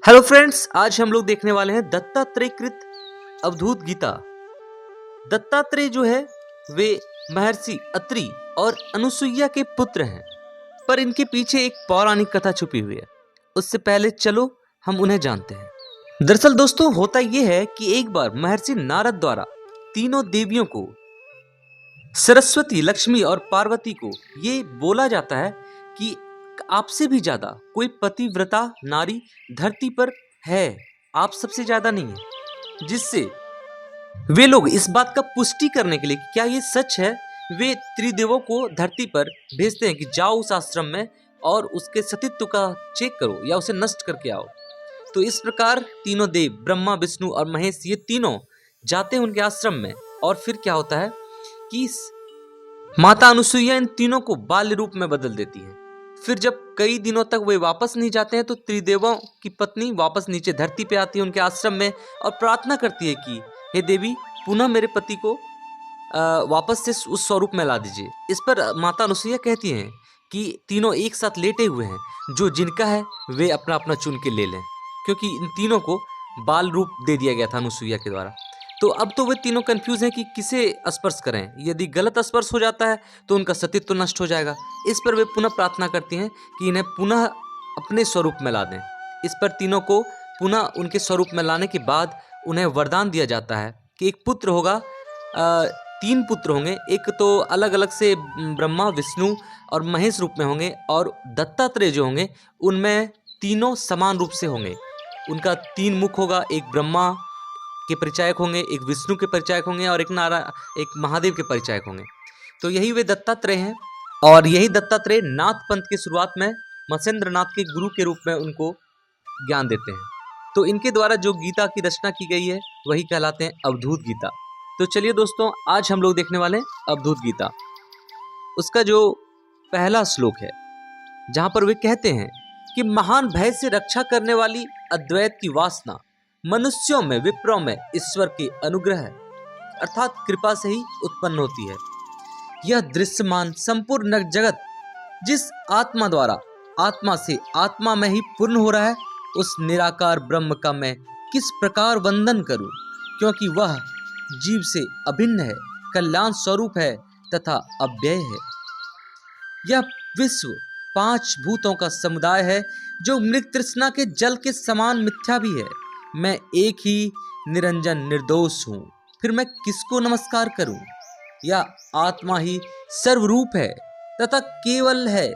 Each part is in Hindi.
हेलो फ्रेंड्स, आज हम लोग देखने वाले हैं दत्तात्रेय कृत अवधूत गीता। दत्तात्रेय जो है वे महर्षि अत्रि और अनुसुईया के पुत्र हैं, पर इनके पीछे एक पौराणिक कथा छुपी हुई है। उससे पहले चलो हम उन्हें जानते हैं। दरअसल दोस्तों, होता यह है कि एक बार महर्षि नारद द्वारा तीनों देवियों को, सरस्वती, लक्ष्मी और पार्वती को ये बोला जाता है कि आपसे भी ज्यादा कोई पतिव्रता नारी धरती पर है, आप सबसे ज्यादा नहीं है। जिससे वे लोग इस बात का पुष्टि करने के लिए कि क्या ये सच है, वे त्रिदेवों को धरती पर भेजते हैं कि जाओ उस आश्रम में और उसके सतीत्व का चेक करो या उसे नष्ट करके आओ। तो इस प्रकार तीनों देव, ब्रह्मा, विष्णु और महेश, ये तीनों जाते हैं उनके आश्रम में। और फिर क्या होता है कि माता अनुसुईया इन तीनों को बाल्य रूप में बदल देती है। फिर जब कई दिनों तक वे वापस नहीं जाते हैं तो त्रिदेवों की पत्नी वापस नीचे धरती पे आती है उनके आश्रम में और प्रार्थना करती है कि हे देवी, पुनः मेरे पति को वापस से उस स्वरूप में ला दीजिए। इस पर माता अनुसुईया कहती हैं कि तीनों एक साथ लेटे हुए हैं, जो जिनका है वे अपना अपना चुन के ले लें, क्योंकि इन तीनों को बाल रूप दे दिया गया था अनुसुईया के द्वारा। तो अब तो वे तीनों कंफ्यूज हैं कि किसे स्पर्श करें। यदि गलत स्पर्श हो जाता है तो उनका सतीत्व नष्ट हो जाएगा। इस पर वे पुनः प्रार्थना करती हैं कि इन्हें पुनः अपने स्वरूप में ला दें। इस पर तीनों को पुनः उनके स्वरूप में लाने के बाद उन्हें वरदान दिया जाता है कि एक पुत्र होगा, तीन पुत्र होंगे। एक तो अलग अलग से ब्रह्मा, विष्णु और महेश रूप में होंगे, और दत्तात्रेय जो होंगे उनमें तीनों समान रूप से होंगे। उनका तीन मुख होगा, एक ब्रह्मा के परिचायक होंगे, एक विष्णु के परिचायक होंगे और एक महादेव के परिचायक होंगे। तो यही वे दत्तात्रेय हैं। और यही दत्तात्रेय नाथ पंथ की शुरुआत में मत्स्येंद्र नाथ के गुरु के रूप में उनको ज्ञान देते हैं। तो इनके द्वारा जो गीता की रचना की गई है वही कहलाते हैं अवधूत गीता। तो चलिए दोस्तों, आज हम लोग देखने वाले हैं अवधूत गीता। उसका जो पहला श्लोक है, जहां पर वे कहते हैं कि महान भय से रक्षा करने वाली अद्वैत की वासना मनुष्यों में, विप्रों में ईश्वर के अनुग्रह अर्थात कृपा से ही उत्पन्न होती है। यह दृश्यमान संपूर्ण जगत जिस आत्मा द्वारा आत्मा से आत्मा में ही पूर्ण हो रहा है, उस निराकार ब्रह्म का मैं किस प्रकार वंदन करूं, क्योंकि वह जीव से अभिन्न है, कल्याण स्वरूप है तथा अव्यय है। यह विश्व पांच भूतों का समुदाय है, जो मृग तृष्णा के जल के समान मिथ्या भी है। मैं एक ही निरंजन निर्दोष हूँ, फिर मैं किसको नमस्कार करूं? यह आत्मा ही सर्वरूप है तथा केवल है,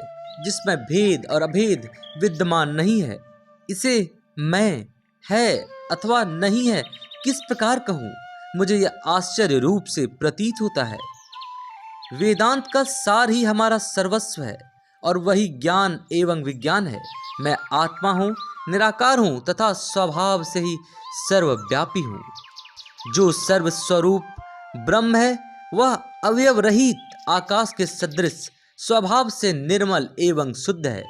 जिसमें भेद और अभेद विद्यमान नहीं है। इसे मैं है अथवा नहीं है किस प्रकार कहूं? मुझे यह आश्चर्य रूप से प्रतीत होता है। वेदांत का सार ही हमारा सर्वस्व है और वही ज्ञान एवं विज्ञान है। मैं आत्मा हूँ, निराकार हूँ तथा स्वभाव से ही सर्वव्यापी हूँ। जो सर्वस्वरूप ब्रह्म है वह अवयव रहित आकाश के सदृश स्वभाव से निर्मल एवं शुद्ध है।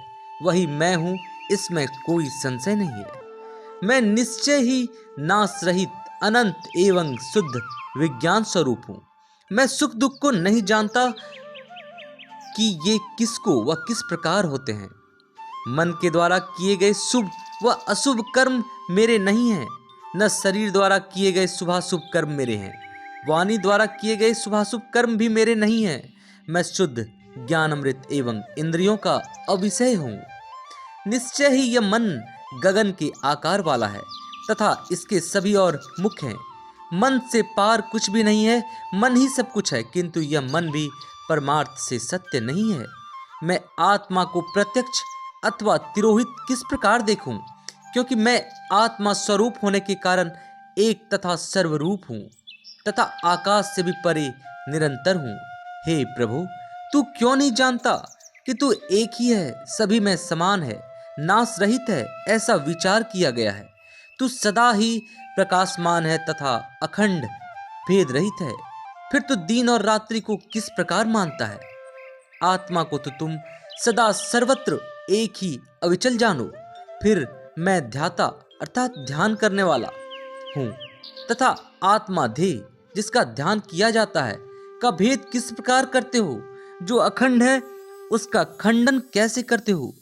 वही मैं हूँ, इसमें कोई संशय नहीं है। मैं निश्चय ही नाश रहित अनंत एवं शुद्ध विज्ञान स्वरूप हूँ। मैं सुख दुख को नहीं जानता कि ये किसको व किस प्रकार होते हैं। मन के द्वारा किए गए शुभ व अशुभ कर्म मेरे नहीं हैं, न शरीर द्वारा किए गए शुभाशुभ कर्म मेरे हैं। वाणी द्वारा किए गए शुभाशुभ कर्म भी मेरे नहीं हैं। मैं शुद्ध ज्ञानामृत एवं इंद्रियों का अविषय हूँ। निश्चय ही यह मन गगन के आकार वाला है तथा इसके सभी और मुख हैं। मन से पार कुछ भी नहीं है, मन ही सब कुछ है, किंतु यह मन भी परमार्थ से सत्य नहीं है। मैं आत्मा को प्रत्यक्ष अथवा तिरोहित किस प्रकार देखूं, क्योंकि मैं आत्मा स्वरूप होने के कारण एक तथा सर्वरूप हूँ तथा आकाश से भी परे निरंतर हूँ। हे प्रभु, तू क्यों नहीं जानता कि तू एक ही है, सभी में समान है, नाश रहित है, ऐसा विचार किया गया है। तू सदा ही प्रकाशमान है तथा अखंड भेद रहित है। फिर तू दिन और रात्रि को किस प्रकार मानता है? आत्मा को तो तुम सदा सर्वत्र एक ही अविचल जानो। फिर मैं ध्याता अर्थात ध्यान करने वाला हूँ तथा आत्मा ध्येय जिसका ध्यान किया जाता है का भेद किस प्रकार करते हो? जो अखंड है उसका खंडन कैसे करते हो?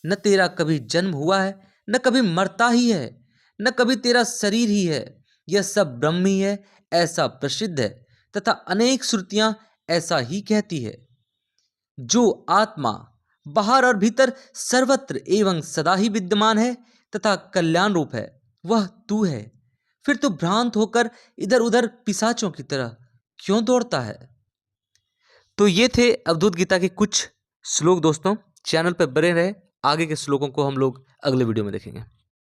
न तेरा कभी जन्म हुआ है, न कभी मरता ही है, न कभी तेरा शरीर ही है, यह सब ब्रह्म ही है, ऐसा प्रसिद्ध है। तथा अनेक श्रुतियां ऐसा ही कहती है। जो आत्मा बाहर और भीतर सर्वत्र एवं सदा ही विद्यमान है तथा कल्याण रूप है, वह तू है। फिर तू भ्रांत होकर इधर उधर पिशाचों की तरह क्यों दौड़ता है? तो ये थे अवधूत गीता के कुछ श्लोक। दोस्तों, चैनल पर बने रहे, आगे के श्लोकों को हम लोग अगले वीडियो में देखेंगे।